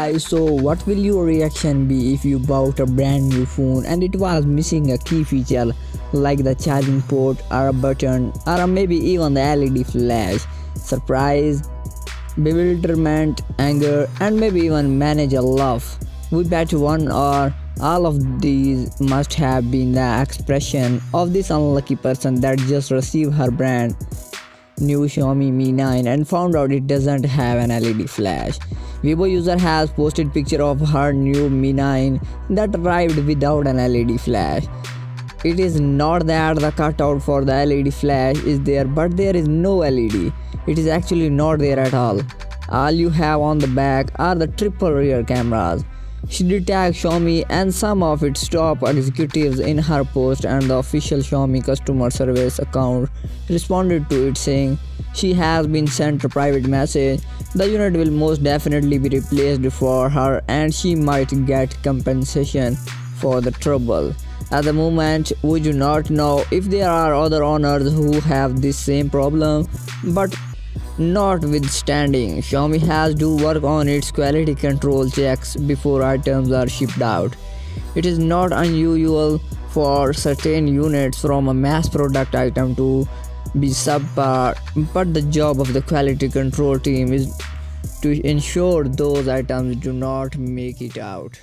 guys, so what will your reaction be if you bought a brand new phone and it was missing a key feature like the charging port or a button or maybe even the LED flash? Surprise, bewilderment, anger, and maybe even manage a laugh. We bet one or all of these must have been the expression of this unlucky person that just received her brand new Xiaomi Mi 9 and found out it doesn't have an LED flash. Weibo user has posted picture of her new Mi 9 that arrived without an LED flash. It is not that the cutout for the LED flash is there, but there is no LED. It is actually not there at all. All you have on the back are the triple rear cameras. She did tag Xiaomi and some of its top executives in her post, and the official Xiaomi customer service account responded to it saying she has been sent a private message. The unit will most definitely be replaced for her and she might get compensation for the trouble. At the moment, we do not know if there are other owners who have this same problem, but notwithstanding, Xiaomi has to work on its quality control checks before items are shipped out. It is not unusual for certain units from a mass product item to be subpar, but the job of the quality control team is to ensure those items do not make it out.